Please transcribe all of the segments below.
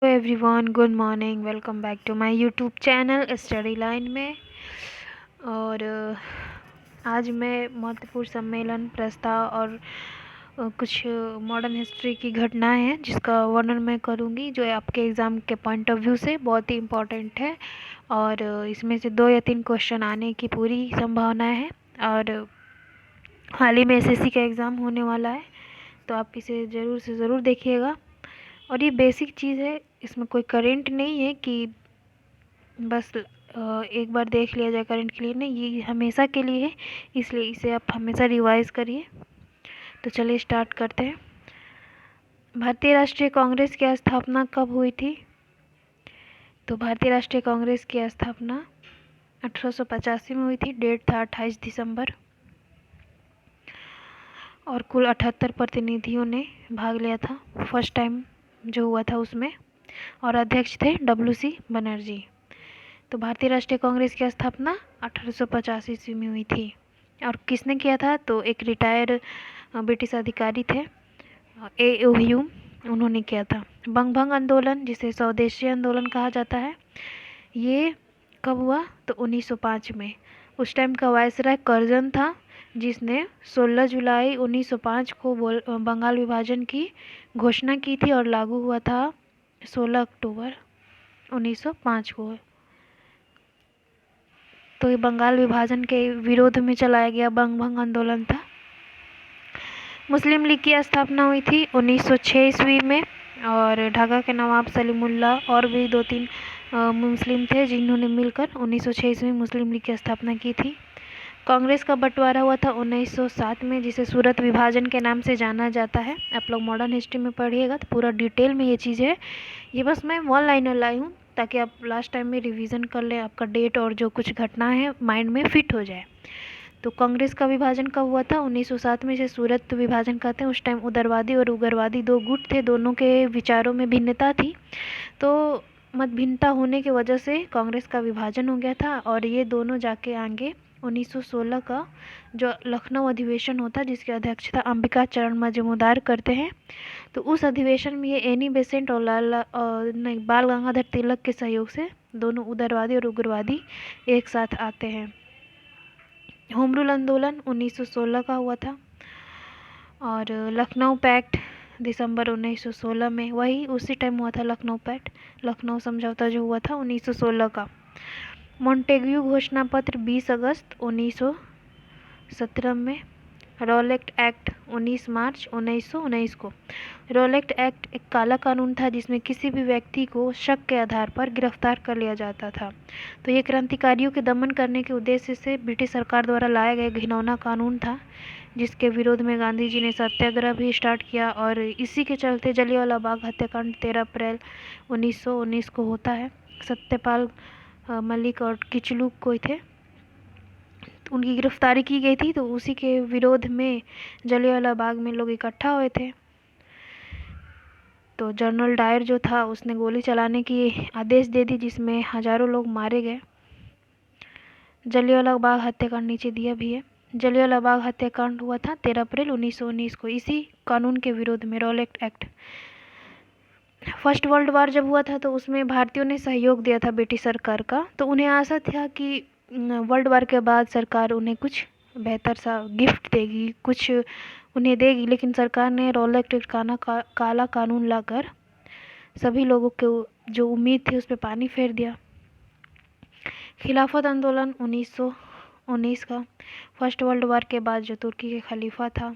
Hello everyone, good morning. Welcome back to my YouTube channel Study Line में। और आज मैं महत्वपूर्ण सम्मेलन प्रस्ताव और कुछ मॉडर्न हिस्ट्री की घटनाएं हैं जिसका वर्णन मैं करूंगी, जो आपके एग्ज़ाम के पॉइंट ऑफ व्यू से बहुत ही इम्पोर्टेंट है। और इसमें से 2 या 3 क्वेश्चन आने की पूरी संभावना है। और हाल ही में एसएससी का एग्ज़ाम होने वाला है, तो आप इसे ज़रूर से ज़रूर देखिएगा। और ये बेसिक चीज़ है, इसमें कोई करेंट नहीं है कि बस एक बार देख लिया जाए करंट के लिए, नहीं, ये हमेशा के लिए है, इसलिए इसे आप हमेशा रिवाइज करिए। तो चलिए स्टार्ट करते हैं। भारतीय राष्ट्रीय कांग्रेस की स्थापना कब हुई थी? तो भारतीय राष्ट्रीय कांग्रेस की स्थापना 1885 में हुई थी। डेट था 28 दिसंबर। और कुल 78 प्रतिनिधियों ने भाग लिया था फर्स्ट टाइम जो हुआ था उसमें। और अध्यक्ष थे डब्ल्यू.सी. बनर्जी। तो भारतीय राष्ट्रीय कांग्रेस की स्थापना 1885 ईस्वी में हुई थी। और किसने किया था? तो एक रिटायर्ड ब्रिटिश अधिकारी थे, ए.ओ. ह्यूम, उन्होंने किया था। बंग भंग आंदोलन, जिसे स्वदेशी आंदोलन कहा जाता है, ये कब हुआ? तो 1905 में। उस टाइम का वायसराय कर्जन था, जिसने 16 जुलाई 1905 को बंगाल विभाजन की घोषणा की थी और लागू हुआ था 16 अक्टूबर 1905 को। तो ये बंगाल विभाजन के विरोध में चलाया गया बंग भंग आंदोलन था। मुस्लिम लीग की स्थापना हुई थी 1906 ईस्वी में। और ढाका के नवाब सलीमुल्लाह और भी 2-3 मुस्लिम थे, जिन्होंने मिलकर 1906 ईस्वी में मुस्लिम लीग की स्थापना की थी। कांग्रेस का बंटवारा हुआ था 1907 में, जिसे सूरत विभाजन के नाम से जाना जाता है। आप लोग मॉडर्न हिस्ट्री में पढ़िएगा तो पूरा डिटेल में ये चीज़ है। ये बस मैं वन लाइनर लाई हूँ ताकि आप लास्ट टाइम में रिवीजन कर लें, आपका डेट और जो कुछ घटना है माइंड में फिट हो जाए। तो कांग्रेस का विभाजन कब हुआ था? 1907 में। इसे सूरत विभाजन कहते हैं। उस टाइम उदारवादी और उग्रवादी 2 गुट थे, दोनों के विचारों में भिन्नता थी। तो मत भिन्नता होने की वजह से कांग्रेस का विभाजन हो गया था। और ये दोनों जाके आगे 1916 का जो लखनऊ अधिवेशन होता, जिसकी अध्यक्षता अंबिका चरण मजूमदार करते हैं, तो उस अधिवेशन में ये एनी बेसेंट और बाल गंगाधर तिलक के सहयोग से दोनों उदारवादी और उग्रवादी एक साथ आते हैं। होम रूल आंदोलन 1916 का हुआ था। और लखनऊ पैक्ट दिसंबर 1916 में, वही उसी टाइम हुआ था लखनऊ पैक्ट, लखनऊ समझौता जो हुआ था 1916 का। मॉन्टेग्यू घोषणा पत्र 20 अगस्त 1917 में। रॉलेट एक्ट 19 मार्च 1919 को। रॉलेट एक्ट एक काला कानून था, जिसमें किसी भी व्यक्ति को शक के आधार पर गिरफ्तार कर लिया जाता था। तो ये क्रांतिकारियों के दमन करने के उद्देश्य से ब्रिटिश सरकार द्वारा लाया गया घिनौना कानून था, जिसके विरोध में गांधी जी ने सत्याग्रह भी स्टार्ट किया। और इसी के चलते जलियांवाला बाग हत्याकांड 13 अप्रैल 1919 को होता है। सत्यपाल मलिक और किचलू कोई थे, उनकी गिरफ्तारी की गई थी। तो उसी के विरोध में जलियांवाला बाग में लोग इकट्ठा हुए थे। तो जनरल डायर जो था, उसने गोली चलाने की आदेश दे दी, जिसमें हजारों लोग मारे गए। जलियांवाला बाग हत्याकांड नीचे दिया भी है। जलियांवाला बाग हत्याकांड हुआ था 13 अप्रैल 1919 को, इसी कानून के विरोध में, Rowlatt act. First world war जब हुआ था, तो उसमें भारतीयों ने सहयोग दिया था ब्रिटिश सरकार का। तो उन्हें आशा था कि वर्ल्ड वार के बाद सरकार उन्हें कुछ बेहतर सा गिफ्ट देगी, कुछ उन्हें देगी। लेकिन सरकार ने रॉलेट एक्ट काला कानून लाकर सभी लोगों को जो उम्मीद थी उस पर पानी फेर दिया। खिलाफत आंदोलन 1919 का। फर्स्ट वर्ल्ड वार के बाद जो तुर्की के खलीफा था,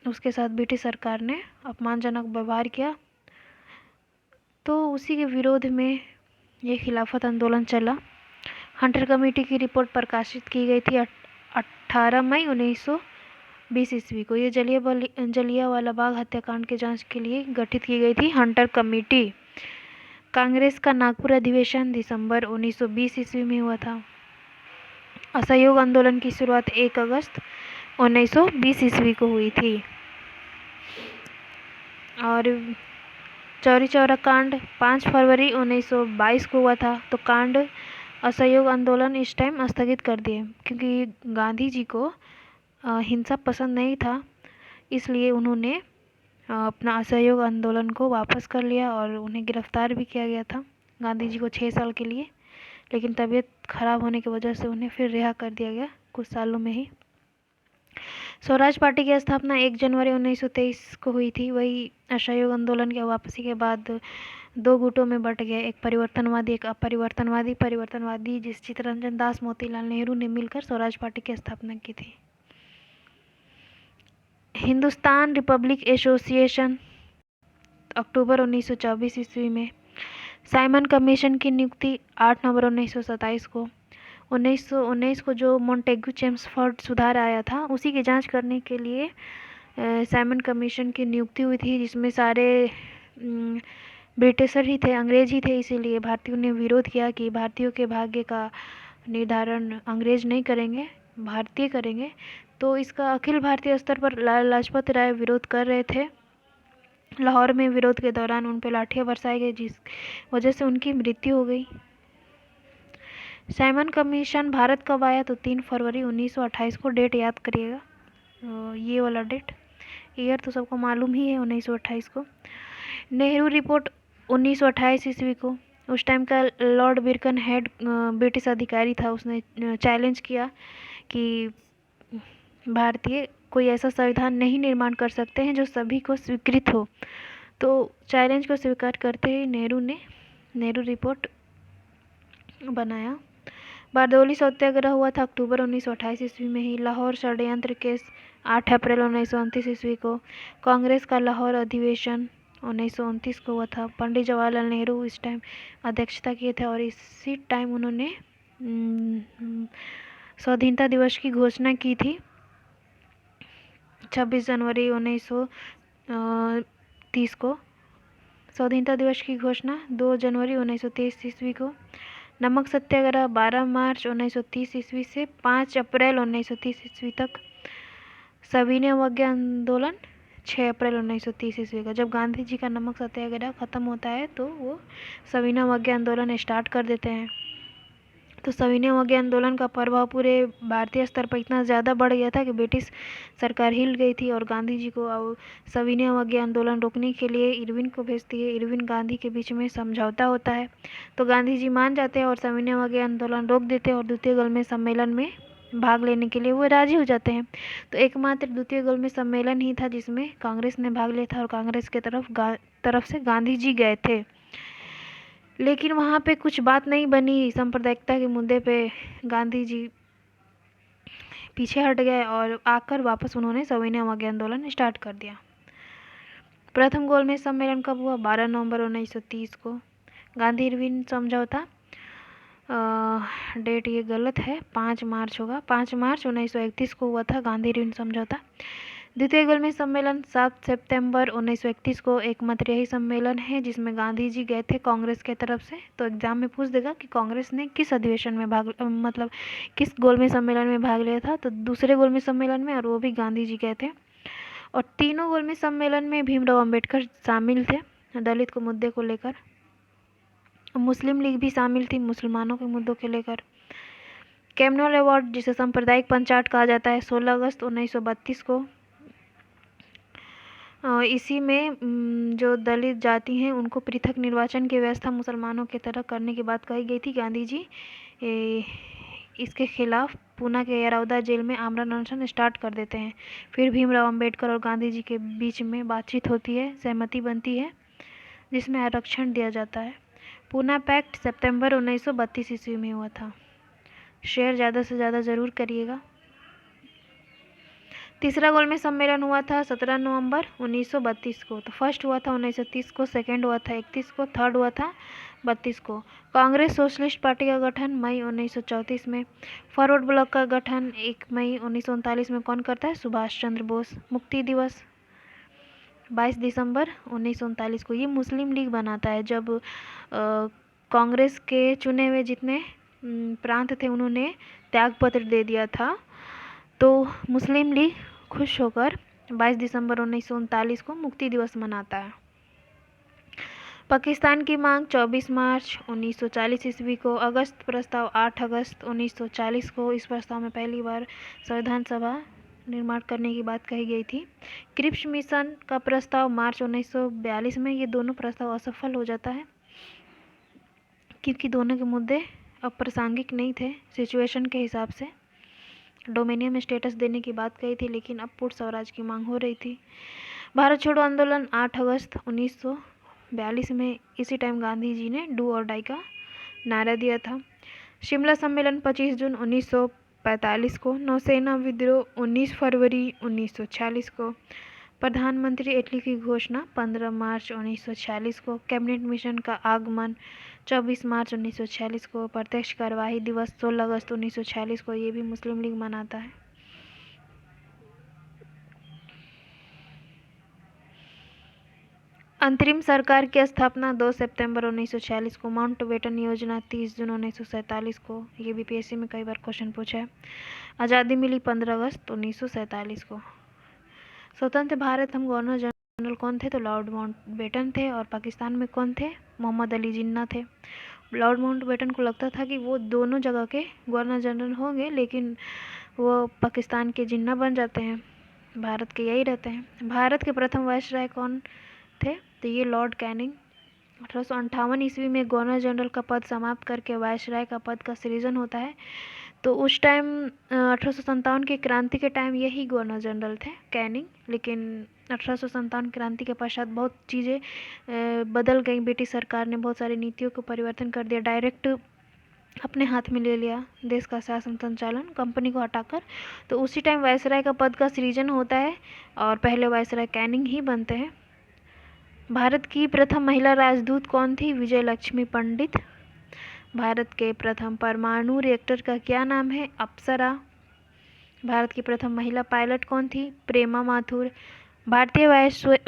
उसके साथ ब्रिटिश सरकार ने अपमानजनक व्यवहार किया। तो उसी के विरोध में ये खिलाफत आंदोलन चला। हंटर कमेटी की रिपोर्ट प्रकाशित की गई थी 18 मई 1920 ईस्वी को। ये जलियांवाला बाग हत्याकांड की जांच के लिए गठित की गई थी हंटर कमेटी। कांग्रेस का नागपुर अधिवेशन दिसंबर 1920 ईस्वी में हुआ था। असहयोग आंदोलन की शुरुआत 1 अगस्त 1920 ईस्वी को हुई थी। और चौरी चौरा कांड 5 फरवरी 1922 को हुआ था। तो कांड असहयोग आंदोलन इस टाइम स्थगित कर दिए, क्योंकि गांधी जी को हिंसा पसंद नहीं था, इसलिए उन्होंने अपना असहयोग आंदोलन को वापस कर लिया और उन्हें गिरफ्तार भी किया गया था, गांधी जी को 6 साल के लिए। लेकिन तबीयत खराब होने की वजह से उन्हें फिर रिहा कर दिया गया कुछ सालों में ही। स्वराज पार्टी की स्थापना 1 जनवरी 1923 को हुई थी। वही असहयोग आंदोलन की वापसी के बाद 2 गुटों में बट गए, एक परिवर्तनवादी, एक अपरिवर्तनवादी। परिवर्तनवादी जिस चित्तरंजन दास मोतीलाल नेहरू ने मिलकर स्वराज पार्टी की स्थापना की थी। हिंदुस्तान रिपब्लिक एसोसिएशन अक्टूबर 1924 ईस्वी में। साइमन कमीशन की नियुक्ति 8 नवंबर 1927 को। 1919 को जो मोंटेग्यू चेम्सफोर्ड सुधार आया था, उसी की जांच करने के लिए साइमन कमीशन की नियुक्ति हुई थी, जिसमें सारे ब्रिटिशर ही थे, अंग्रेज ही थे। इसीलिए भारतीयों ने विरोध किया कि भारतीयों के भाग्य का निर्धारण अंग्रेज नहीं करेंगे, भारतीय करेंगे। तो इसका अखिल भारतीय स्तर पर लाला लाजपत राय विरोध कर रहे थे। लाहौर में विरोध के दौरान उन पर लाठियां बरसाई गई, जिस वजह से उनकी मृत्यु हो गई। साइमन कमीशन भारत कब आया? तो 3 फरवरी 1928 को। डेट याद करिएगा, ये वाला डेट। ईयर तो सबको मालूम ही है, 1928 को। नेहरू रिपोर्ट 1928 ईस्वी को। उस टाइम का लॉर्ड बिरकन हेड ब्रिटिश अधिकारी था। उसने चैलेंज किया कि भारतीय कोई ऐसा संविधान नहीं निर्माण कर सकते हैं जो सभी को स्वीकृत हो। तो चैलेंज को स्वीकार करते ही नेहरू ने नेहरू रिपोर्ट बनाया। बारदौली सत्याग्रह हुआ था अक्टूबर 1928 ईस्वी में ही। लाहौर षड्यंत्र केस 8 अप्रैल 1929 ईस्वी को। कांग्रेस का लाहौर अधिवेशन 1929 को हुआ था। पंडित जवाहरलाल नेहरू इस टाइम अध्यक्षता किए थे और इसी टाइम उन्होंने स्वाधीनता दिवस की घोषणा की थी 26 जनवरी 1930 को। स्वाधीनता दिवस की घोषणा 2 जनवरी 1923 ईस्वी को। नमक सत्याग्रह 12 मार्च 1930 ईस्वी से 5 अप्रैल 1930 ईस्वी तक। सविनय अवज्ञा आंदोलन 6 अप्रैल 1930 ईस्वी का। जब गांधी जी का नमक सत्याग्रह खत्म होता है तो वो सविनय अवज्ञा आंदोलन स्टार्ट कर देते हैं। तो सविनय अवज्ञा आंदोलन का प्रभाव पूरे भारतीय स्तर पर इतना ज़्यादा बढ़ गया था कि ब्रिटिश सरकार हिल गई थी और गांधी जी को सविनय अवज्ञा आंदोलन रोकने के लिए इरविन को भेजती है। इरविन गांधी के बीच में समझौता होता है, तो गांधी जी मान जाते हैं और सविनय अवज्ञा आंदोलन रोक देते हैं और द्वितीय गोलमेज सम्मेलन में भाग लेने के लिए वो राजी हो जाते हैं। तो एकमात्र द्वितीय गोलमेज सम्मेलन ही था जिसमें कांग्रेस ने भाग लिया था और कांग्रेस के तरफ से गांधी जी गए थे। लेकिन वहाँ पे कुछ बात नहीं बनी सांप्रदायिकता के मुद्दे पे। गांधी जी पीछे हट गए और आकर वापस उन्होंने सविनय अवज्ञा आंदोलन स्टार्ट कर दिया। प्रथम गोलमेज सम्मेलन कब हुआ? 12 नवंबर 1930 को। गांधी इरविन समझौता, डेट ये गलत है, 5 मार्च होगा। 5 मार्च 1931 को हुआ था गांधी इरविन समझौता। द्वितीय गोलमेज सम्मेलन 7 सितंबर 1931 को। एकमात्र यही सम्मेलन है जिसमें गांधी जी गए थे कांग्रेस के तरफ से। तो एग्जाम में पूछ देगा कि कांग्रेस ने किस अधिवेशन में मतलब किस गोलमेज सम्मेलन में भाग लिया था, तो दूसरे गोलमेज सम्मेलन में, और वो भी गांधी जी गए थे। और तीनों गोलमेज सम्मेलन में भीमराव अंबेडकर शामिल थे दलित को मुद्दे को लेकर। मुस्लिम लीग भी शामिल थी मुसलमानों के मुद्दों के लेकर। कैमनवेल अवार्ड, जिसे सांप्रदायिक पंचाट कहा जाता है, 16 अगस्त 1932 को। इसी में जो दलित जाति हैं उनको पृथक निर्वाचन की व्यवस्था मुसलमानों की तरह करने की बात कही गई थी। गांधी जी इसके खिलाफ पूना के यरौदा जेल में आमरण अनशन स्टार्ट कर देते हैं। फिर भीमराव अंबेडकर और गांधी जी के बीच में बातचीत होती है, सहमति बनती है जिसमें आरक्षण दिया जाता है। पूना पैक्ट सितंबर 1932 ईस्वी में हुआ था। शेयर ज़्यादा से ज़्यादा ज़रूर करिएगा। तीसरा गोलमेज सम्मेलन हुआ था 17 नवंबर 1932 को। तो फर्स्ट हुआ था 1930 को, सेकंड हुआ था 31 को, थर्ड हुआ था 32 को। कांग्रेस सोशलिस्ट पार्टी का गठन मई 1934 में। फॉरवर्ड ब्लॉक का गठन 1 मई 1939 में कौन करता है? सुभाष चंद्र बोस। मुक्ति दिवस 22 दिसंबर 1939 को। ये मुस्लिम लीग बनाता है। जब कांग्रेस के चुने हुए जितने प्रांत थे उन्होंने त्यागपत्र दे दिया था, तो मुस्लिम लीग खुश होकर 22 दिसंबर 1939 को मुक्ति दिवस मनाता है। पाकिस्तान की मांग 24 मार्च 1940 ईस्वी को। अगस्त प्रस्ताव 8 अगस्त 1940 को। इस प्रस्ताव में पहली बार संविधान सभा निर्माण करने की बात कही गई थी। क्रिप्स मिशन का प्रस्ताव मार्च 1942 में, ये दोनों प्रस्ताव असफल हो जाता है क्योंकि दोनों के मुद्दे अप्रासंगिक नहीं थे सिचुएशन के हिसाब से। डोमिनियन स्टेटस देने की बात कही थी, लेकिन अब पूर्ण स्वराज की मांग हो रही थी। भारत छोड़ो आंदोलन 8 अगस्त 1942 में, इसी टाइम गांधी जी ने डू और डाई का नारा दिया था। शिमला सम्मेलन 25 जून 1945 को, नौसेना विद्रोह 19 फरवरी 1946 को, प्रधानमंत्री इटली की घोषणा 15 मार्च 1946 को, कैबिनेट मिशन का आगमन 24 मार्च 1946 को, प्रत्यक्ष कार्यवाही दिवस 16 अगस्त 1946 को, ये भी मुस्लिम लीग मनाता है। अंतरिम सरकार की स्थापना 2 सितंबर 1946 को, माउंटबेटन योजना 30 जून 1947 को, ये भी पीएससी में कई बार क्वेश्चन पूछा है। आज़ादी मिली 15 अगस्त 1947 को। स्वतंत्र भारत हम गवर्नर जनरल कौन थे? तो लॉर्ड माउंटबेटन थे। और पाकिस्तान में कौन थे? मोहम्मद अली जिन्ना थे। लॉर्ड माउंटबेटन को लगता था कि वो दोनों जगह के गवर्नर जनरल होंगे, लेकिन वो पाकिस्तान के जिन्ना बन जाते हैं, भारत के यही रहते हैं। भारत के प्रथम वायसराय कौन थे? तो ये लॉर्ड कैनिंग। 1858 ईस्वी में गवर्नर जनरल का पद समाप्त करके वायसराय का पद का सृजन होता है। तो उस टाइम 1857 की क्रांति के टाइम यही गवर्नर जनरल थे, कैनिंग। लेकिन 1857 क्रांति के पश्चात बहुत चीज़ें बदल गई। ब्रिटिश सरकार ने बहुत सारी नीतियों को परिवर्तन कर दिया, डायरेक्ट अपने हाथ में ले लिया देश का शासन संचालन, कंपनी को हटाकर। तो उसी टाइम वायसराय का पद का सृजन होता है और पहले वायसराय कैनिंग ही बनते हैं। भारत की प्रथम महिला राजदूत कौन थी? विजय लक्ष्मी पंडित। भारत के प्रथम परमाणु रिएक्टर का क्या नाम है? अप्सरा। भारत की प्रथम महिला पायलट कौन थी? प्रेमा माथुर। भारतीय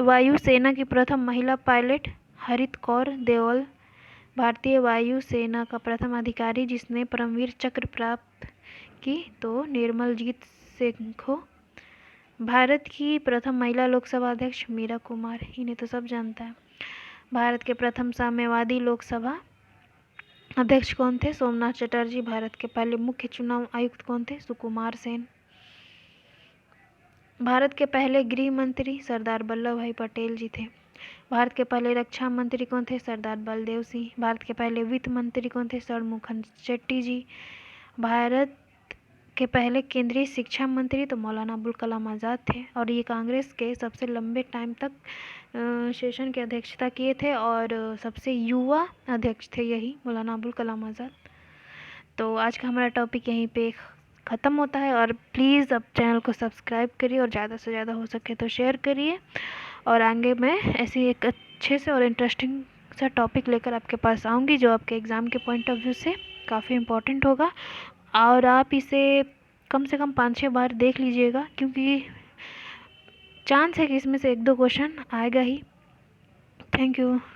वायुसेना की प्रथम महिला पायलट हरित कौर देओल। भारतीय वायुसेना का प्रथम अधिकारी जिसने परमवीर चक्र प्राप्त की, तो निर्मलजीत सिंह। भारत की प्रथम महिला लोकसभा अध्यक्ष मीरा कुमार, इन्हें तो सब जानता है। भारत के प्रथम साम्यवादी लोकसभा अध्यक्ष कौन थे? सोमनाथ चटर्जी। भारत के पहले मुख्य चुनाव आयुक्त कौन थे? सुकुमार सेन। भारत के पहले गृह मंत्री सरदार वल्लभ भाई पटेल जी थे। भारत के पहले रक्षा मंत्री कौन थे? सरदार बलदेव सिंह। भारत के पहले वित्त मंत्री कौन थे? षणमुखम शेट्टी जी। भारत के पहले केंद्रीय शिक्षा मंत्री तो मौलाना अबुल कलाम आज़ाद थे, और ये कांग्रेस के सबसे लंबे टाइम तक सेशन की अध्यक्षता किए थे, और सबसे युवा अध्यक्ष थे यही मौलाना अबुल कलाम आज़ाद। तो आज का हमारा टॉपिक यहीं पे ख़त्म होता है। और प्लीज़ अब चैनल को सब्सक्राइब करिए और ज़्यादा से ज़्यादा हो सके तो शेयर करिए, और आगे मैं ऐसे एक अच्छे से और इंटरेस्टिंग सा टॉपिक लेकर आपके पास आऊँगी जो आपके एग्ज़ाम के पॉइंट ऑफ व्यू से काफ़ी इम्पोर्टेंट होगा। और आप इसे कम से कम 5-6 बार देख लीजिएगा, क्योंकि चांस है कि इसमें से 1-2 क्वेश्चन आएगा ही। Thank you.